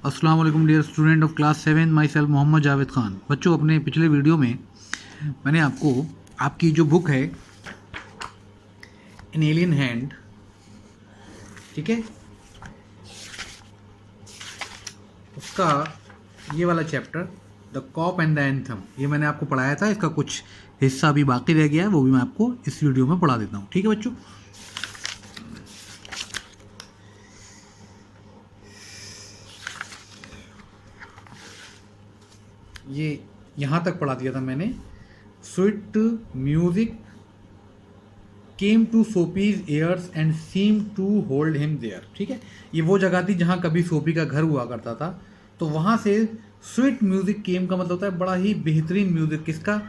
अस्सलाम वालेकुम dear student of class 7, my self Mohammad Javed Khan. बच्चों, अपने पिछले वीडियो में मैंने आपको आपकी जो बुक है एन एलियन हैंड, ठीक है, उसका ये वाला chapter the cop and the anthem, ये मैंने आपको पढ़ाया था। इसका कुछ हिस्सा अभी बाकी रह गया है, वो भी मैं आपको इस वीडियो में पढ़ा देता हूँ। ठीक है बच्चों, ये यहाँ तक पढ़ा दिया था मैंने। Sweet music came to Soapy's ears and seem to hold him there. ठीक है, ये वो जगह थी जहाँ कभी सोपी का घर हुआ करता था, तो वहाँ से स्वीट म्यूजिक केम का मतलब होता है बड़ा ही बेहतरीन म्यूजिक। किसका?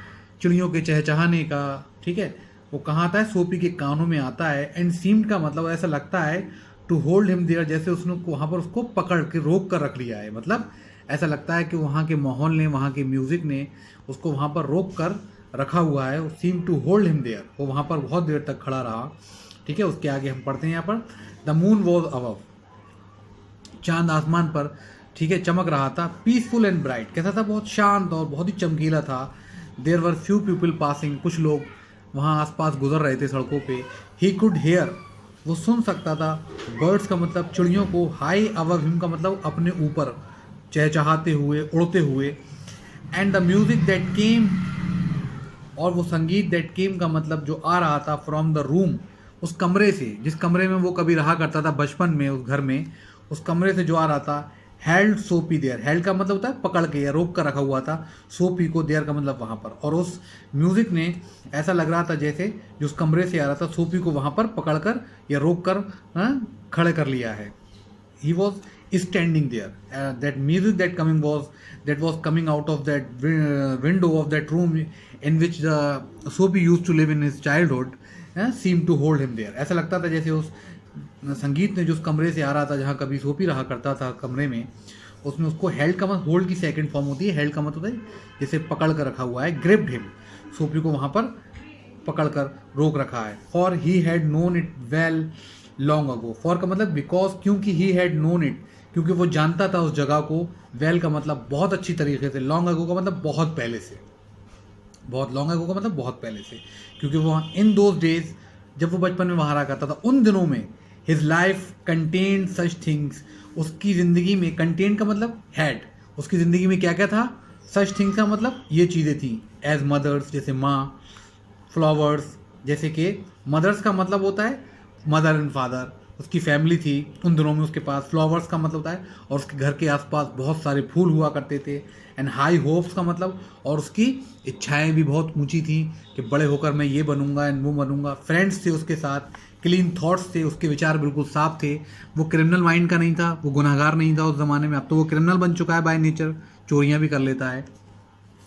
चिड़ियों के चहचहाने का। ठीक है, वो कहाँ आता है? सोपी के कानों में आता है। एंड सीम्ड का मतलब ऐसा लगता है टू होल्ड हिम देयर, जैसे उसने वहाँ पर उसको पकड़ के रोक कर रख लिया है। मतलब ऐसा लगता है कि वहाँ के माहौल ने, वहाँ के म्यूज़िक ने उसको वहाँ पर रोक कर रखा हुआ है। Seem to hold him there, वो वहाँ पर बहुत देर तक खड़ा रहा। ठीक है, उसके आगे हम पढ़ते हैं यहाँ पर द मून वॉज अबव, चांद आसमान पर, ठीक है, चमक रहा था। पीसफुल एंड ब्राइट, कैसा था? बहुत शांत और बहुत ही चमकीला था। There were few people passing, कुछ लोग वहाँ आसपास गुजर रहे थे सड़कों पे। ही कुड हेयर, वो सुन सकता था। बर्ड्स का मतलब चिड़ियों को। हाई अबव हिम का मतलब अपने ऊपर चहचहाते हुए, उड़ते हुए। And the music that came, और वो संगीत दैट केम का मतलब जो आ रहा था फ्रॉम द रूम, उस कमरे से, जिस कमरे में वो कभी रहा करता था बचपन में, उस घर में, उस कमरे से जो आ रहा था। हेल्ड सोपी देयर, हेल्ड का मतलब होता है पकड़ के या रोक कर रखा हुआ था सोपी को। देयर का मतलब वहाँ पर, और उस म्यूजिक ने ऐसा लग रहा था जैसे जो उस कमरे से आ रहा था सोपी को वहाँ पर पकड़ कर या रोक कर खड़े कर लिया है। He was standing there. That music that was coming out of that window of that room in which the Soapy used to live in his childhood seemed to hold him there. ऐसा लगता था जैसे उस संगीत ने जो उस कमरे से आ रहा था जहाँ कभी सोपी रहा करता था कमरे में, उसने उसको हेल्ड का मतलब, होल्ड की सेकंड फॉर्म होती है, हेल्ड का मतलब होता है जैसे पकड़ कर रखा हुआ है। ग्रिप्ड हिम, सोपी को वहाँ पर पकड़ कर रोक रखा है। For he had known it well long ago, for का मतलब बिकॉज, क्योंकि ही हैड नोन इट, क्योंकि वो जानता था उस जगह को। वेल का मतलब बहुत अच्छी तरीके से। लॉन्ग अगो का मतलब बहुत पहले से, बहुत लॉन्ग अगो का मतलब बहुत पहले से, क्योंकि वो इन दोज डेज, जब वो बचपन में वहाँ रहा करता था, उन दिनों में his life contained such things, उसकी ज़िंदगी में, कंटेन्ड का मतलब हैड, उसकी ज़िंदगी में क्या क्या था? सच थिंग्स का मतलब ये चीज़ें थी। एज मदर्स, जैसे माँ। फ्लावर्स, जैसे कि मदर्स का मतलब होता है मदर एंड फादर, उसकी फैमिली थी उन दिनों में उसके पास। फ्लावर्स का मतलब होता है, और उसके घर के आसपास बहुत सारे फूल हुआ करते थे। एंड हाई होप्स का मतलब, और उसकी इच्छाएं भी बहुत ऊंची थी कि बड़े होकर मैं ये बनूंगा एंड वो बनूंगा। फ्रेंड्स थे उसके साथ, क्लीन थॉट्स थे, उसके विचार बिल्कुल साफ थे। वो क्रिमिनल माइंड का नहीं था, वो गुनहगार नहीं था उस ज़माने में। अब तो वो क्रिमिनल बन चुका है बाय नेचर, चोरियाँ भी कर लेता है।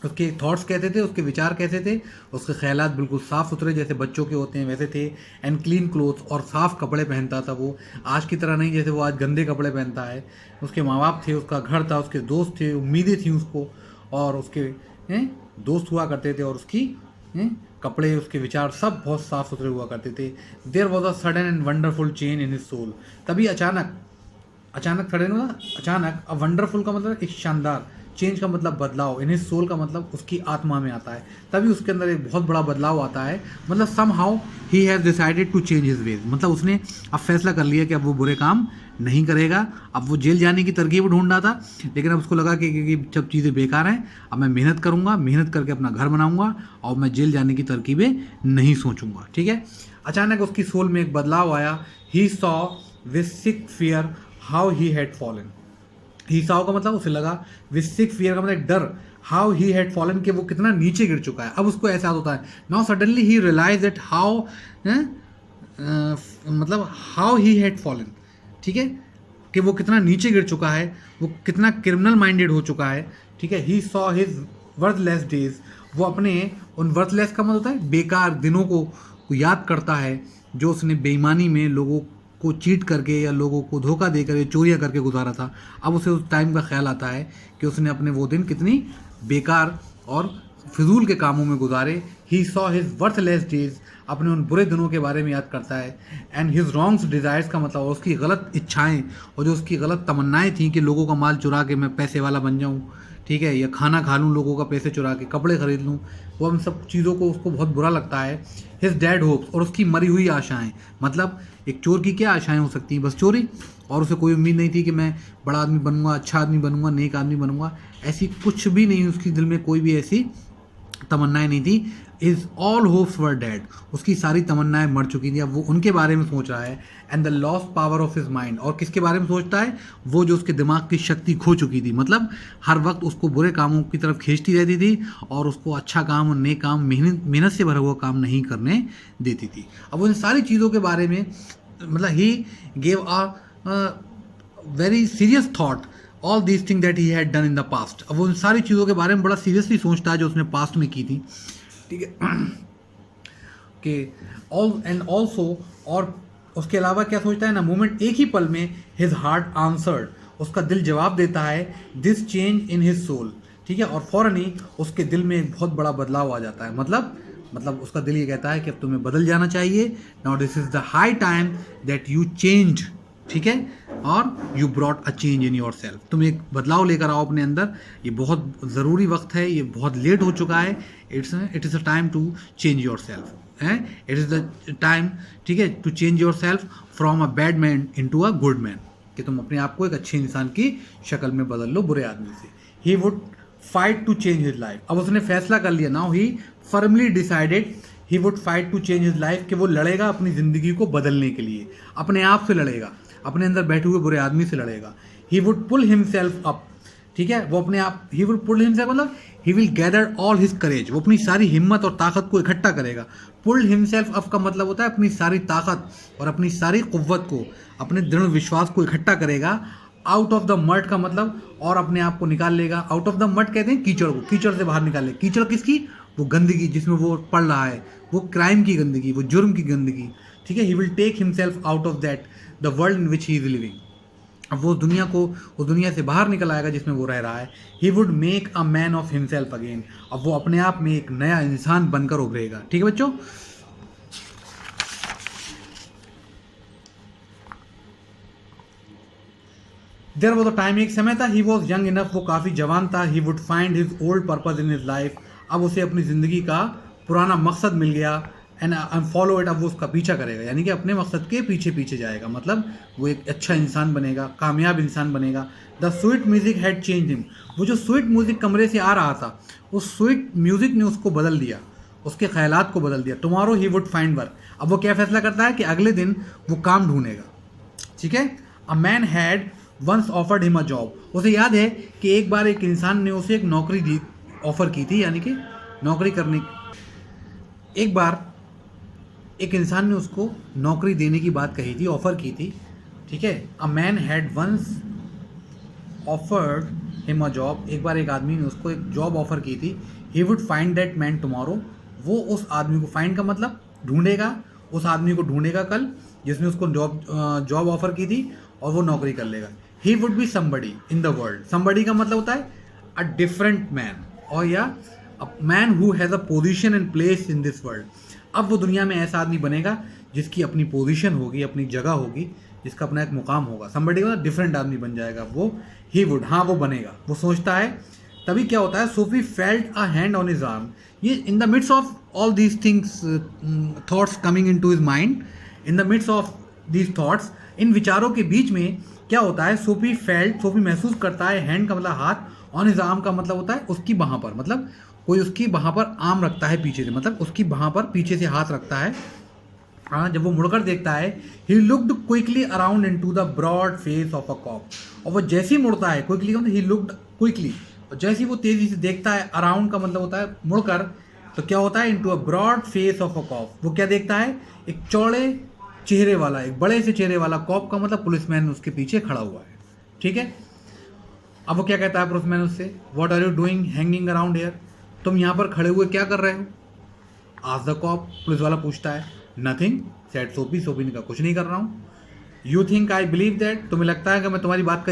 उसके थॉट्स कैसे थे, उसके विचार कैसे थे? उसके ख्यालात बिल्कुल साफ़ सुथरे जैसे बच्चों के होते हैं वैसे थे। एंड क्लीन क्लोथ्स, और साफ़ कपड़े पहनता था वो, आज की तरह नहीं जैसे वो आज गंदे कपड़े पहनता है। उसके माँ बाप थे, उसका घर था, उसके दोस्त थे, उम्मीदें थी उसको, और उसके दोस्त हुआ करते थे, और उसकी कपड़े, उसके विचार सब बहुत साफ़ सुथरे हुआ करते थे। There was a sudden and wonderful change in his soul, तभी अचानक सडन हुआ, अचानक। अ वंडरफुल का मतलब एक शानदार, चेंज का मतलब बदलाव, इन हिज सोल का मतलब उसकी आत्मा में आता है, तभी उसके अंदर एक बहुत बड़ा बदलाव आता है। मतलब somehow he has decided to change his ways, मतलब उसने अब फैसला कर लिया कि अब वो बुरे काम नहीं करेगा। अब वो जेल जाने की तरकीब ढूंढ रहा था, लेकिन अब उसको लगा कि सब चीज़ें बेकार हैं, अब मैं मेहनत करूँगा, मेहनत करके अपना घर बनाऊँगा, और मैं जेल जाने की तरकीबें नहीं सोचूंगा। ठीक है, अचानक उसकी सोल में एक बदलाव आया। He saw with sick fear how he had fallen, he saw का मतलब उसे लगा, विद सिक फियर का मतलब डर, हाउ ही हैड फॉलन, कि वो कितना नीचे गिर चुका है। अब उसको एहसास होता है। Now suddenly he realise that how, मतलब हाउ ही हैड फॉलन, ठीक है, कि वो कितना नीचे गिर चुका है, वो कितना क्रिमिनल माइंडेड हो चुका है। ठीक है, he saw his worthless days, वो अपने उन वर्थलेस का मतलब होता है बेकार दिनों को याद करता है, जो उसने बेईमानी में लोगों को चीट करके या लोगों को धोखा देकर या चोरियाँ करके गुजारा था। अब उसे उस टाइम का ख्याल आता है कि उसने अपने वो दिन कितनी बेकार और फिजूल के कामों में गुजारे। He saw his worthless days, अपने उन बुरे दिनों के बारे में याद करता है। एंड हिज रॉन्ग्स डिज़ायर्स का मतलब उसकी गलत इच्छाएं और जो उसकी गलत तमन्नाएं थी कि लोगों का माल चुरा के मैं पैसे वाला बन जाऊं, ठीक है, या खाना खा लूँ लोगों का पैसे चुरा के, कपड़े खरीद लूँ, वो उन सब चीज़ों को उसको बहुत बुरा लगता है। हिज डेड होप्स, और उसकी मरी हुई आशाएं, मतलब एक चोर की क्या आशाएं हो सकती हैं, बस चोरी, और उसे कोई उम्मीद नहीं थी कि मैं बड़ा आदमी बनूंगा, अच्छा आदमी बनूंगा, नेक आदमी बनूंगा, ऐसी कुछ भी नहीं, उसकी दिल में कोई भी ऐसी तमन्नाएं नहीं थी। Is all hopes were dead, उसकी सारी तमन्नाएं मर चुकी थी, अब वो उनके बारे में सोच रहा है। And the lost power of his mind, और किसके बारे में सोचता है, वो जो उसके दिमाग की शक्ति खो चुकी थी, मतलब हर वक्त उसको बुरे कामों की तरफ खींचती रहती थी और उसको अच्छा काम और नेक काम, मेहनत से भरा हुआ काम नहीं करने देती थी। अब उन सारी चीज़ों के बारे में मतलब he gave a very serious thought all these thing that he had done in the past. अब वो उन सारी चीज़ों के बारे में बड़ा सीरियसली सोचता है जो उसने पास्ट में की थी, ठीक है कि ऑल एंड ऑल्सो, और उसके अलावा क्या सोचता है ना, मोमेंट एक ही पल में हिज हार्ट आंसर्ड, उसका दिल जवाब देता है this change in his soul, ठीक है, और फौरन ही उसके दिल में एक बहुत बड़ा बदलाव आ जाता है। मतलब उसका दिल ये कहता है कि अब तुम्हें बदल जाना चाहिए, now this is the high time that you change, ठीक है, और you brought a change in your self, तुम एक बदलाव लेकर आओ अपने अंदर, ये बहुत ज़रूरी वक्त है, ये बहुत लेट हो चुका है, it is a time to change yourself है, इट इज़ द टाइम, ठीक है, to change yourself from a bad man into a good man, कि तुम अपने आप को एक अच्छे इंसान की शक्ल में बदल लो बुरे आदमी से। He would fight to change his life, अब उसने फैसला कर लिया, now he firmly decided he would fight to change his life, कि वो लड़ेगा अपनी ज़िंदगी को बदलने के लिए, अपने आप से लड़ेगा, अपने अंदर बैठे हुए बुरे आदमी से लड़ेगा। He would pull himself up, ठीक है, वो अपने आप, ही वुड पुल हिमसेल्फ मतलब he will gather all his courage, वो अपनी सारी हिम्मत और ताकत को इकट्ठा करेगा। पुल हिमसेल्फ अप का मतलब होता है अपनी सारी ताकत और अपनी सारी कुव्वत को, अपने दृढ़ विश्वास को इकट्ठा करेगा। आउट ऑफ द मड का मतलब, और अपने आप को निकाल लेगा, आउट ऑफ द मड कहते हैं कीचड़ को, कीचड़ से बाहर निकाल ले, कीचड़ किसकी, वो गंदगी जिसमें वो पड़ रहा है, वो क्राइम की गंदगी, वो जुर्म की गंदगी, ठीक है। He will take himself out of that the world in which he is living, अब वो दुनिया से बाहर निकल आएगा जिसमें वो रह रहा है। He would make a man of himself again, अब वो अपने आप में एक नया इंसान बनकर उभरेगा, ठीक है बच्चों। देयर वाज अ टाइम, एक समय था, ही वॉज यंग इनफ, वो काफ़ी जवान था। He would find his old purpose in his life, अब उसे अपनी ज़िंदगी का पुराना मकसद मिल गया। एंड फॉलो इट, अब वो उसका पीछा करेगा, यानी कि अपने मकसद के पीछे पीछे जाएगा, मतलब वो एक अच्छा इंसान बनेगा, कामयाब इंसान बनेगा। The sweet music had change him, वो जो स्वीट म्यूजिक कमरे से आ रहा था, उस स्वीट म्यूजिक ने उसको बदल दिया, उसके ख्यालात को बदल दिया। Tomorrow he would find work, अब वो क्या फैसला करता है कि अगले दिन वो काम ढूंढेगा, ठीक है। A man had once offered him a job, उसे याद है कि एक बार एक इंसान ने उसे एक नौकरी दी, ऑफर की थी, यानी कि नौकरी करने, एक बार एक इंसान ने उसको नौकरी देने की बात कही थी, ऑफर की थी, ठीक है। A man had once offered him a job, एक बार एक आदमी ने उसको एक जॉब ऑफर की थी। He would find that man tomorrow, वो उस आदमी को, फाइंड का मतलब ढूंढेगा, उस आदमी को ढूंढेगा कल जिसने उसको जॉब ऑफर की थी, और वो नौकरी कर लेगा। He would be somebody in the world, somebody का मतलब होता है अ डिफरेंट मैन, और या a man who has a position and place in this world, अब वो दुनिया में ऐसा आदमी बनेगा जिसकी अपनी पोजीशन होगी, अपनी जगह होगी, जिसका अपना एक मुकाम होगा। समबडी का डिफरेंट आदमी बन जाएगा वो। ही वुड, हाँ वो बनेगा, वो सोचता है। तभी क्या होता है, Sophie felt a hand on his arm, ये in the midst of all these things, thoughts coming into his mind, in the midst of these thoughts, इन विचारों के बीच में क्या होता है, सोफी महसूस करता है, हैंड का मतलब हाथ, ऑन हिज आर्म का मतलब होता है उसकी बाह पर, मतलब कोई उसकी बाह पर आर्म रखता है पीछे से, मतलब उसकी बाह पर पीछे से हाथ रखता है। हाँ, जब वो मुड़कर देखता है, he looked quickly around into the broad face of a cop, और वो जैसे ही मुड़ता है, क्विकली मतलब ही लुक्ड क्विकली, और जैसे ही वो तेजी से देखता है, अराउंड का मतलब होता है मुड़कर, तो क्या होता है, into a broad face of a cop, वो क्या देखता है, एक चौड़े चेहरे वाला, एक बड़े से चेहरे वाला, कॉप का मतलब पुलिसमैन उसके पीछे खड़ा हुआ है, ठीक है। अब वो क्या कहता है पुलिसमैन उससे, what are you doing hanging around here, तुम यहाँ पर खड़े हुए क्या कर रहे हो। आज द कॉप, पुलिस वाला पूछता है। नथिंग सेड सोफी, सोफी ने कहा कुछ नहीं कर रहा हूँ। You think I believe that, तुम्हें लगता है कि मैं तुम्हारी बात